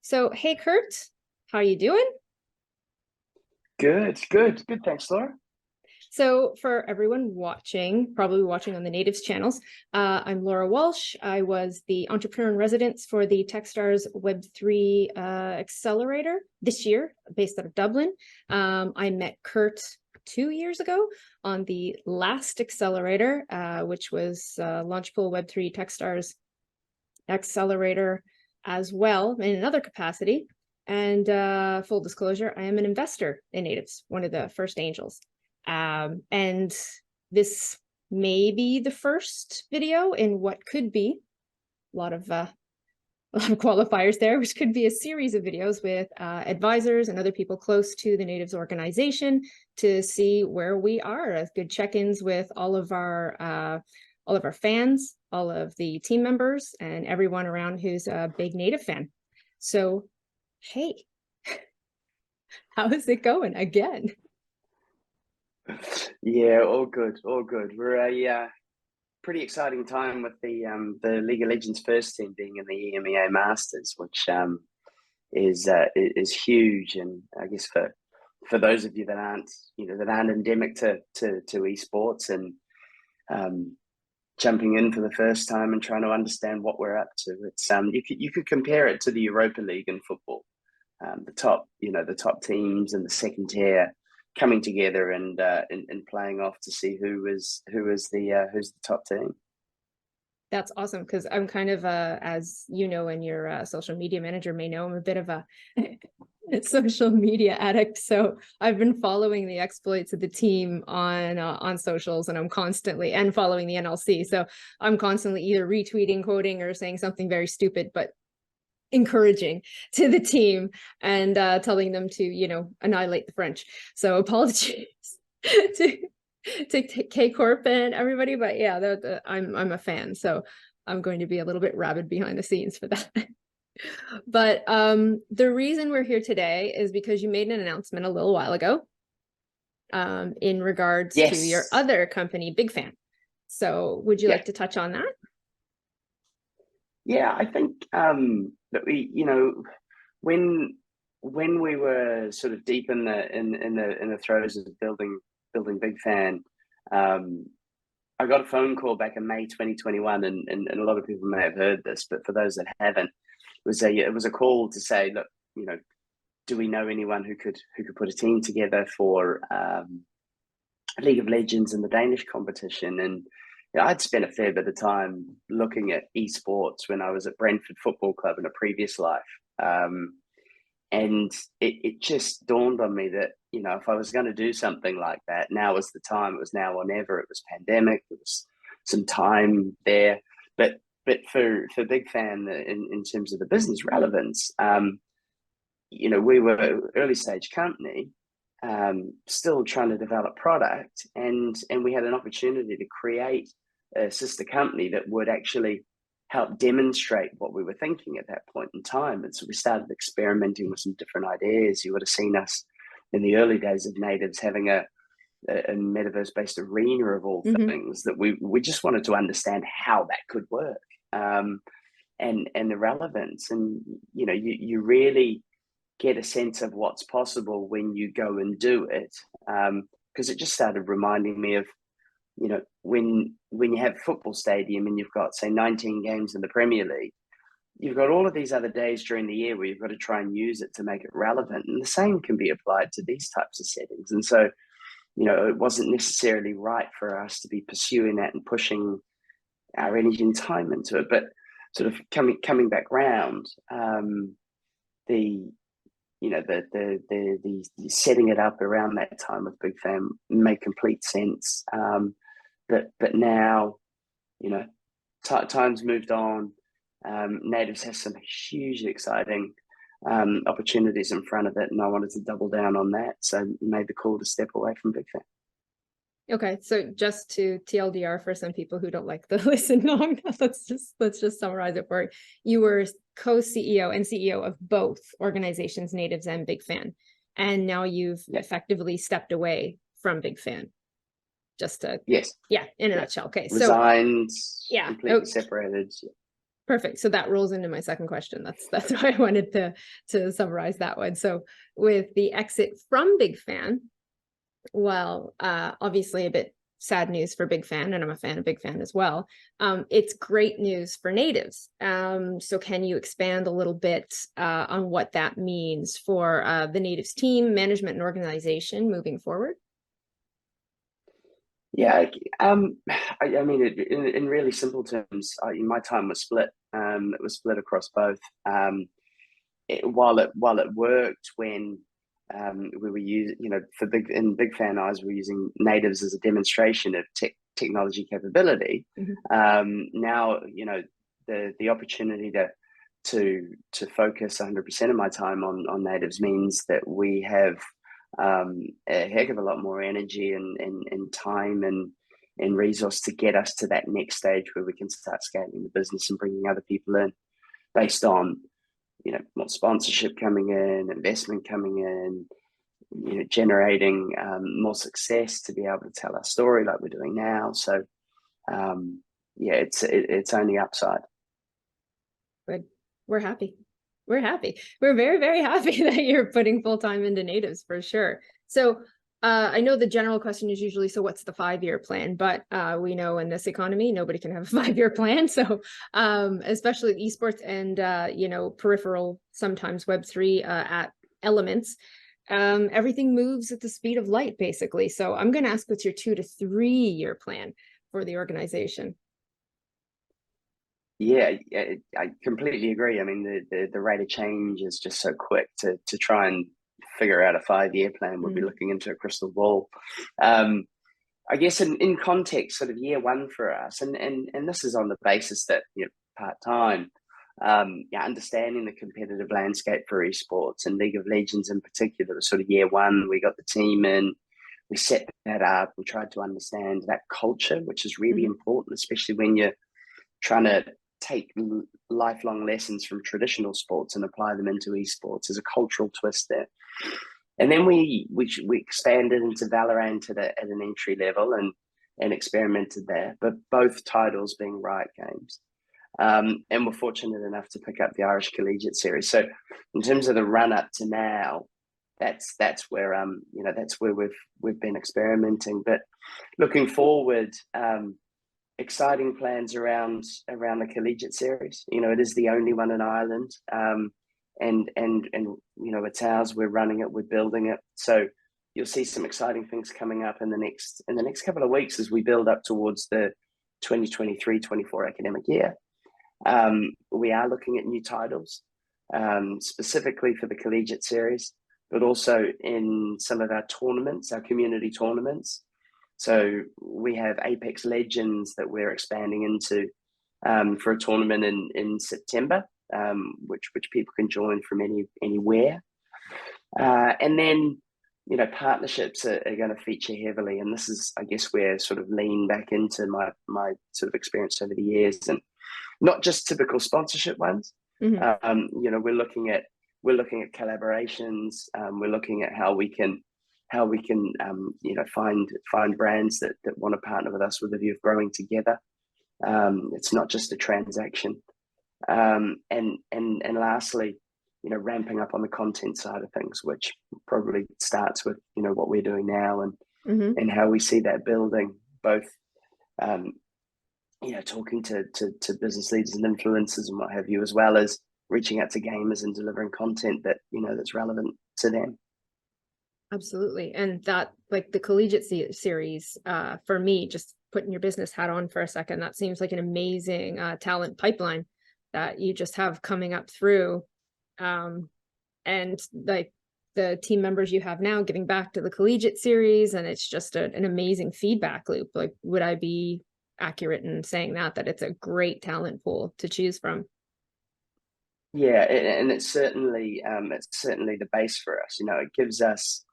So, hey, Kurt, how you doing? Good. Thanks, Laura. So, for everyone watching, probably watching on the Nativz channels, I'm Laura Walsh. I was the entrepreneur in residence for the Techstars Web3 accelerator this year, based out of Dublin. I met Kurt 2 years ago on the last accelerator, which was Launchpool Web3 Techstars accelerator as well in another capacity. And full disclosure, I am an investor in Nativz, one of the first angels. And this may be the first video in what could be a lot of qualifiers there, which could be a series of videos with advisors and other people close to the Nativz organization to see where we are as good check-ins with all of our fans, all of the team members, and everyone around who's a big Native fan. So, hey, how is it going again? Yeah, all good. We're a pretty exciting time with the League of Legends first team being in the EMEA Masters, which is huge. And I guess for those of you that aren't endemic to esports and jumping in for the first time and trying to understand what we're up to, it's you could compare it to the Europa League in football. The top teams and the second tier coming together and playing off to see who's the top team. That's awesome, because I'm kind of as you know, and your social media manager may know, I'm a bit of a social media addict. So I've been following the exploits of the team on socials, and I'm constantly following the NLC. So I'm constantly either retweeting, quoting, or saying something very stupid, but encouraging to the team and telling them to, annihilate the French. So apologies to K Corp and everybody, but yeah, I'm a fan, so I'm going to be a little bit rabid behind the scenes for that. But the reason we're here today is because you made an announcement a little while ago in regards to your other company, Big Fan. So would you like to touch on that? Yeah, I think that when we were sort of deep in the throes of building Big Fan, I got a phone call back in May 2021, and a lot of people may have heard this, but for those that haven't, it was a call to say, look, do we know anyone who could put a team together for League of Legends and the Danish competition? And I'd spent a fair bit of time looking at esports when I was at Brentford Football Club in a previous life. And it just dawned on me that, if I was going to do something like that, now was the time. It was now or never. It was pandemic. There was some time there. But for Big Fan, in terms of the business relevance, we were an early stage company, still trying to develop product, and we had an opportunity to create a sister company that would actually help demonstrate what we were thinking at that point in time. And so we started experimenting with some different ideas. You would have seen us in the early days of Nativz having a metaverse-based arena of all things, that we just wanted to understand how that could work, and the relevance. And you really get a sense of what's possible when you go and do it, because it just started reminding me of when you have a football stadium and you've got, say, 19 games in the Premier League, you've got all of these other days during the year where you've got to try and use it to make it relevant. And the same can be applied to these types of settings. And so, it wasn't necessarily right for us to be pursuing that and pushing our energy and time into it. But sort of coming back round, the setting it up around that time with Big Fan made complete sense. But now, time's moved on. Nativz has some hugely exciting opportunities in front of it, and I wanted to double down on that. So made the call to step away from Big Fan. Okay, so just to TLDR for some people who don't like the listen long, let's just summarize it for you. You were co-CEO and CEO of both organizations, Nativz and Big Fan, and now you've effectively stepped away from Big Fan. Just to in a nutshell. Okay, resigned, completely separated. Perfect. So that rolls into my second question. That's why I wanted to summarize that one. So with the exit from Big Fan, well, obviously a bit sad news for Big Fan, and I'm a fan of Big Fan as well. It's great news for Nativz. So can you expand a little bit on what that means for the Nativz team, management, and organization moving forward? Yeah, I mean, in really simple terms, my time was split. It was split across both. While it worked when we were using, for Big Fan eyes, we're using Nativz as a demonstration of technology capability. Now, the opportunity to focus 100% of my time on Nativz means that we have a heck of a lot more energy and time and resource to get us to that next stage where we can start scaling the business and bringing other people in based on more sponsorship coming in, investment coming in, generating more success to be able to tell our story like we're doing now. So yeah, it's only upside. Good. We're happy. We're happy. We're very, very happy that you're putting full time into Nativz for sure. So I know the general question is usually, so what's the 5-year plan? But we know in this economy, nobody can have a 5-year plan. So especially esports and, peripheral, sometimes Web3 at elements, everything moves at the speed of light, basically. So I'm going to ask, what's your 2 to 3 year plan for the organization? Yeah, I completely agree. I mean, the rate of change is just so quick to try and figure out a 5-year plan. We'll be looking into a crystal ball. I guess in context, sort of year one for us, and this is on the basis that part-time, understanding the competitive landscape for esports and League of Legends in particular was sort of year one. We got the team in, we set that up, we tried to understand that culture, which is really important, especially when you're trying to take lifelong lessons from traditional sports and apply them into esports. There's a cultural twist there. And then we expanded into Valorant at an entry level and experimented there, but both titles being Riot Games. And we're fortunate enough to pick up the Irish Collegiate Series. So in terms of the run up to now, that's where that's where we've been experimenting. But looking forward, exciting plans around the Collegiate Series. It is the only one in Ireland, and it's ours. We're running it, we're building it. So you'll see some exciting things coming up in the next couple of weeks as we build up towards the 2023-24 academic year. We are looking at new titles, specifically for the Collegiate Series, but also in some of our tournaments, our community tournaments. So we have Apex Legends that we're expanding into for a tournament in September, which people can join from anywhere. And then, partnerships are going to feature heavily. And this is, I guess, where sort of lean back into my sort of experience over the years, and not just typical sponsorship ones. We're looking at collaborations. We're looking at how we can find brands that want to partner with us with a view of growing together. It's not just a transaction. And lastly, ramping up on the content side of things, which probably starts with what we're doing now and how we see that building, both talking to business leaders and influencers and what have you, as well as reaching out to gamers and delivering content that that's relevant to them. Absolutely. And that, like the Collegiate Series, for me, just putting your business hat on for a second, that seems like an amazing talent pipeline that you just have coming up through. And like the team members you have now giving back to the Collegiate Series, and it's just an amazing feedback loop. Like, would I be accurate in saying that it's a great talent pool to choose from? Yeah, and it's certainly the base for us. It gives us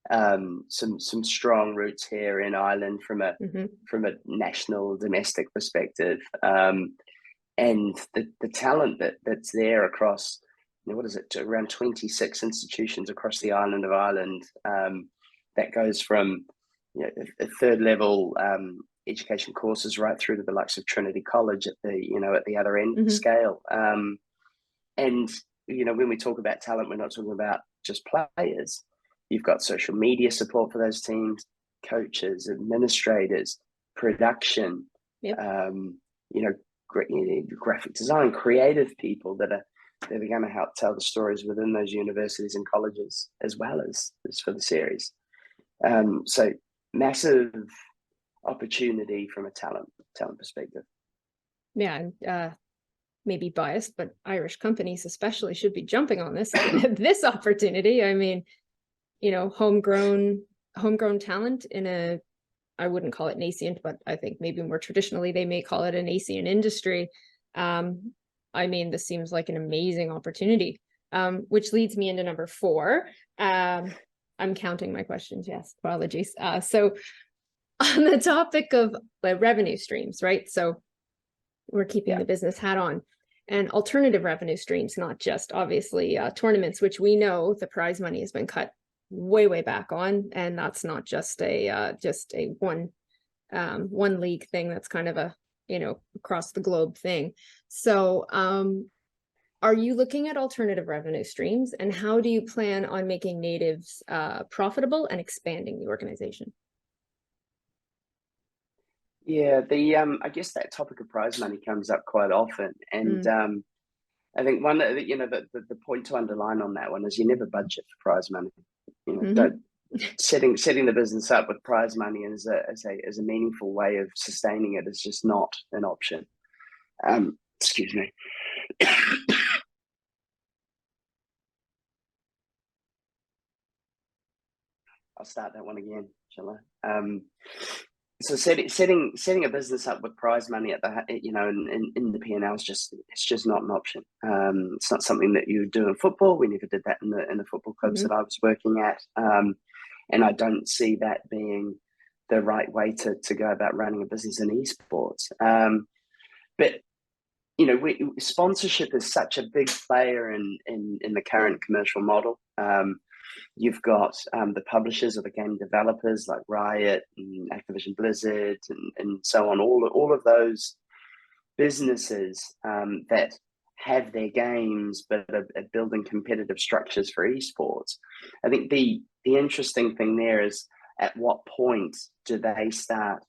some strong roots here in Ireland from a national domestic perspective, and the talent that's there across what is it, around 26 institutions across the island of Ireland, that goes from a third level education courses right through to the likes of Trinity College at the other end of the scale. And when we talk about talent, we're not talking about just players. You've got social media support for those teams, coaches, administrators, production, graphic design, creative people that are going to help tell the stories within those universities and colleges as well as for the series. So massive opportunity from a talent perspective. Yeah, maybe biased, but Irish companies especially should be jumping on this opportunity. I mean, homegrown talent in I wouldn't call it nascent, but I think maybe more traditionally they may call it a nascent industry. I mean, this seems like an amazing opportunity, which leads me into number 4. I'm counting my questions. Yes, apologies. So on the topic of the revenue streams, right? So we're keeping the business hat on, and alternative revenue streams, not just obviously tournaments, which we know the prize money has been cut way back on, and that's not just a one league thing. That's kind of a across the globe thing. So are you looking at alternative revenue streams, and how do you plan on making Nativz profitable and expanding the organization? Yeah, I guess that topic of prize money comes up quite often, and I think one the point to underline on that one is you never budget for prize money. Don't setting the business up with prize money as a meaningful way of sustaining it is just not an option. Excuse me. I'll start that one again, shall I? So setting a business up with prize money at the in the P&L is just not an option. It's not something that you do in football. We never did that in the football clubs that I was working at, and I don't see that being the right way to go about running a business in esports. But sponsorship is such a big player in the current commercial model. You've got the publishers or the game developers like Riot and Activision Blizzard and so on, all of those businesses that have their games but are building competitive structures for esports. I think the interesting thing there is, at what point do they start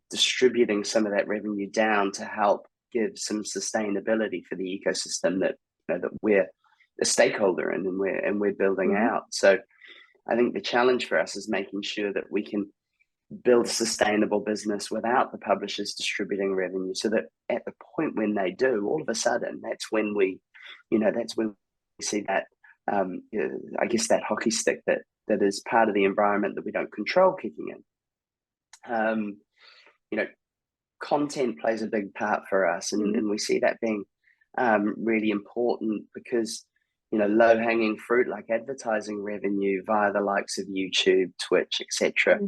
distributing some of that revenue down to help give some sustainability for the ecosystem that we're a stakeholder in and we're building out. So I think the challenge for us is making sure that we can build a sustainable business without the publishers distributing revenue, so that at the point when they do, all of a sudden, that's when we see that I guess that hockey stick that is part of the environment that we don't control kicking in. Content plays a big part for us, and we see that being really important, because low-hanging fruit like advertising revenue via the likes of YouTube, Twitch, etc.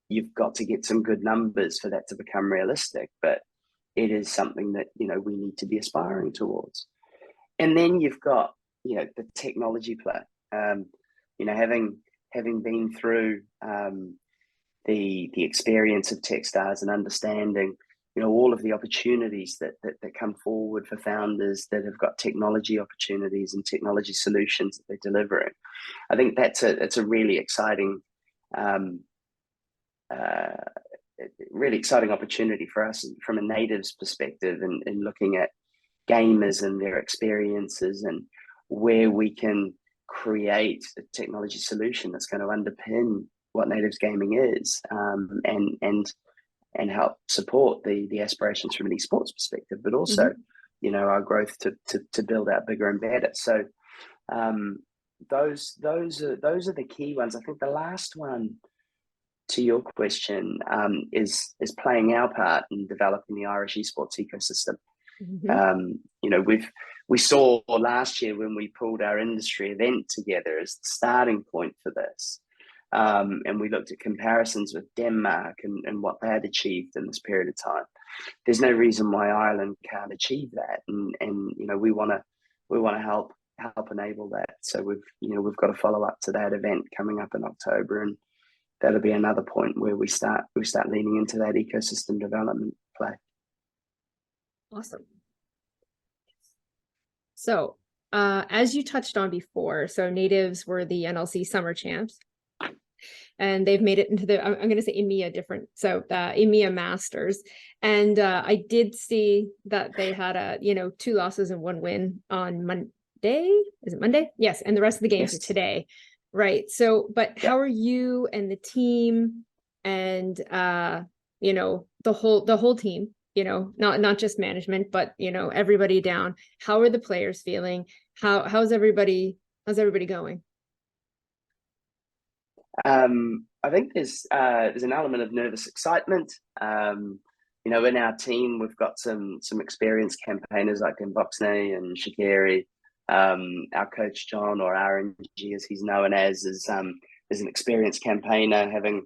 You've got to get some good numbers for that to become realistic, but it is something that we need to be aspiring towards. And then you've got the technology play. Having been through the experience of Techstars and understanding all of the opportunities that come forward for founders that have got technology opportunities and technology solutions that they're delivering. I think it's a really exciting opportunity for us from a Nativz perspective, in looking at gamers and their experiences, and where we can create a technology solution that's going to underpin what Nativz gaming is, and help support the aspirations from an esports perspective, but also our growth to build out bigger and better. So those are the key ones. I think the last one, to your question, is playing our part in developing the Irish esports ecosystem. We saw last year when we pulled our industry event together as the starting point for this. And we looked at comparisons with Denmark and what they had achieved in this period of time. There's no reason why Ireland can't achieve that, and we want to help enable that. So we've got a follow up to that event coming up in October, and that'll be another point where we start leaning into that ecosystem development play. Awesome. So as you touched on before, so Nativz were the NLC Summer Champs, and they've made it into the, I'm going to say EMEA different, so the EMEA Masters. And I did see that they had 2 losses and 1 win on Monday. Is it Monday? Yes. And the rest of the games are today. Right. So, but how are you and the team and, the whole team, not just management, but, everybody down, how are the players feeling? How's everybody going? I think there's an element of nervous excitement. In our team, we've got some experienced campaigners like Mboxne and Shakiri. Our coach John, or RNG as he's known as, is an experienced campaigner, having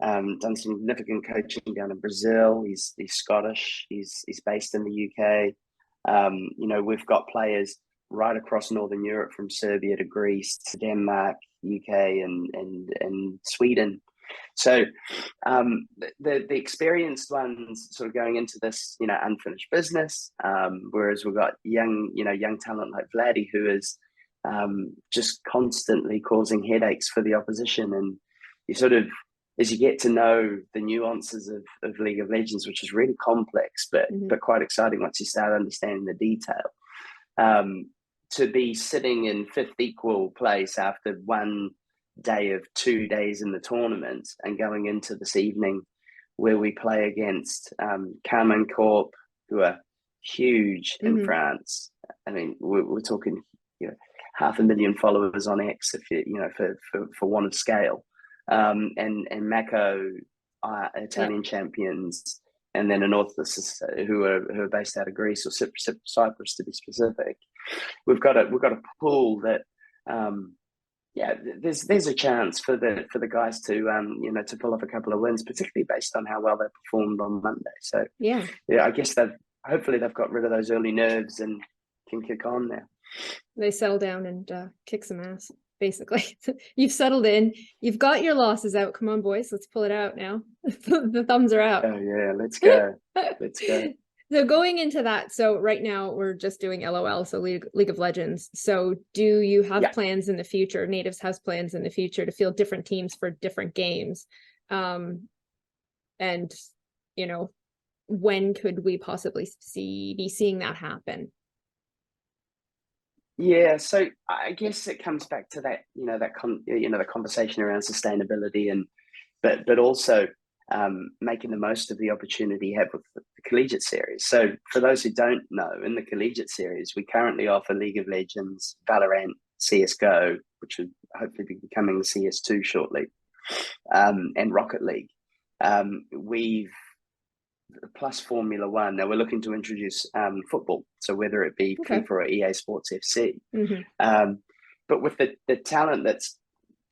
done some significant coaching down in Brazil. He's Scottish. He's based in the UK. We've got players right across Northern Europe, from Serbia to Greece to Denmark, UK, and Sweden. So the experienced ones sort of going into this, unfinished business, whereas we've got young talent like Vladdy, who is just constantly causing headaches for the opposition. And you sort of, as you get to know the nuances of League of Legends, which is really complex, but quite exciting once you start understanding the detail. To be sitting in 5th equal place after one day of 2 days in the tournament, and going into this evening where we play against Carmen Corp, who are huge in France. I mean, we're talking 500,000 followers on X, if for one of scale, and Mako, Italian champions, and then Anorthos, who are based out of Greece, or Cyprus to be specific. We've got a pool that there's a chance for the guys to pull off a couple of wins, particularly based on how well they performed on Monday. So I guess hopefully they've got rid of those early nerves and can kick on now. They settle down and kick some ass, basically. You've settled in. You've got your losses out. Come on, boys, let's pull it out now. The thumbs are out. Oh yeah, let's go. Let's go. So going into that, so right now we're just doing LOL, so League of Legends. So do you have plans in the future? Nativz has plans in the future to field different teams for different games. And, when could we possibly be seeing that happen? Yeah, so I guess it comes back to that, the conversation around sustainability, but also making the most of the opportunity you have with the collegiate series. So for those who don't know, in the collegiate series, we currently offer League of Legends, Valorant, CSGO, which would hopefully be becoming the CS2 shortly, and Rocket League. We've plus Formula One. Now we're looking to introduce football, so whether it be FIFA or EA Sports FC. But with the talent that's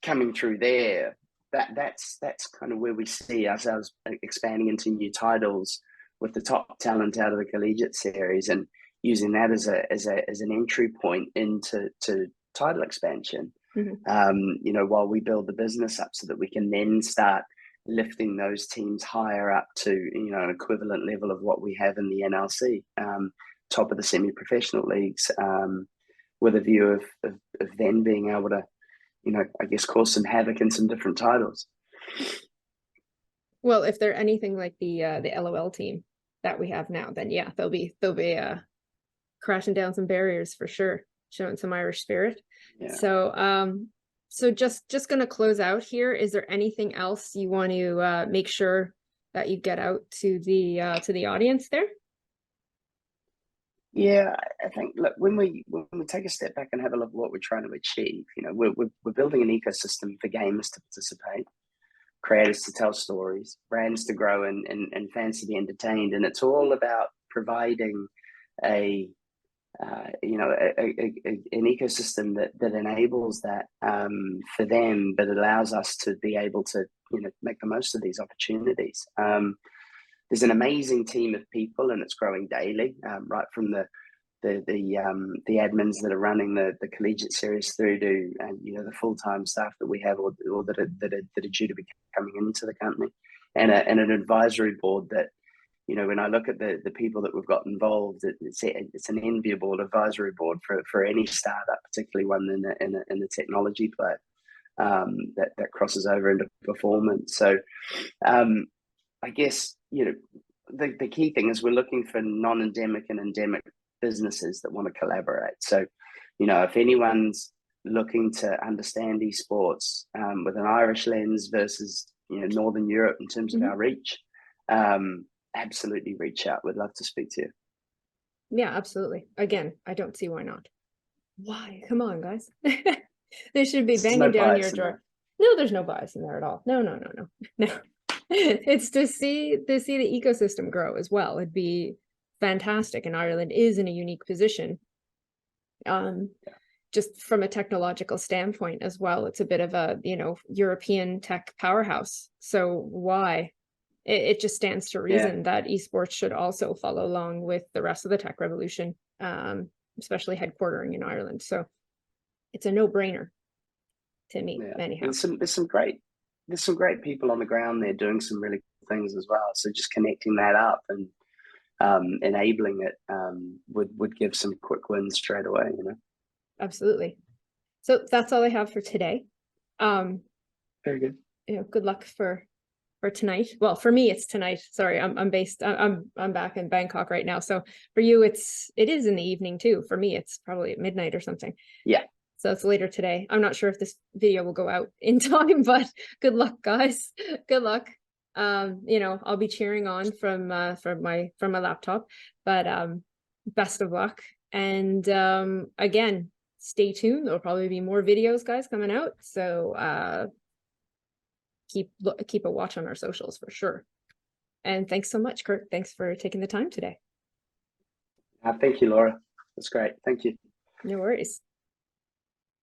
coming through there, that's kind of where we see ourselves expanding into new titles with the top talent out of the collegiate series, and using that as an entry point into title expansion. While we build the business up, so that we can then start lifting those teams higher up to an equivalent level of what we have in the NLC, top of the semi-professional leagues, with a view of then being able to I guess cause some havoc in some different titles. Well, if they're anything like the LOL team that we have now, then they'll be crashing down some barriers for sure, showing some Irish spirit. So just gonna close out here. Is there anything else you want to make sure that you get out to the audience there? Yeah, I think, look, when we take a step back and have a look at what we're trying to achieve, we're building an ecosystem for gamers to participate, creators to tell stories, brands to grow, and fans to be entertained. And it's all about providing an ecosystem that enables that for them, but allows us to be able to make the most of these opportunities. There's an amazing team of people, and it's growing daily, right from the the admins that are running the collegiate series through to, and the full-time staff that we have, or that are due to be coming into the company, and an advisory board that, when I look at the people that we've got involved, it's an enviable advisory board for any startup, particularly one in the technology play, that crosses over into performance. So I guess the key thing is we're looking for non-endemic and endemic businesses that want to collaborate. So if anyone's looking to understand esports with an Irish lens versus Northern Europe in terms of our reach, absolutely reach out. We'd love to speak to you. Yeah, absolutely. Again, I don't see why not. Why? Come on, guys. They should be banging down your door. No, there's no bias in there at all. No. It's to see the ecosystem grow as well. It'd be fantastic, and Ireland is in a unique position. Just from a technological standpoint as well, it's a bit of a European tech powerhouse. So why? It just stands to reason that esports should also follow along with the rest of the tech revolution, especially headquartering in Ireland. So it's a no-brainer to me. Anyhow, there's some great people on the ground there doing some really cool things as well. So just connecting that up and enabling it would give some quick wins straight away. Absolutely. So that's all I have for today. Very good. Good luck for tonight. Well, for me, it's tonight. Sorry, I'm back in Bangkok right now. So for you, it is in the evening too. For me, it's probably at midnight or something. Yeah. So it's later today. I'm not sure if this video will go out in time, but good luck, guys. Good luck. I'll be cheering on from my laptop, but best of luck. And again, stay tuned. There'll probably be more videos, guys, coming out. So keep a watch on our socials for sure. And thanks so much, Kurt. Thanks for taking the time today. Thank you, Laura. That's great. Thank you. No worries.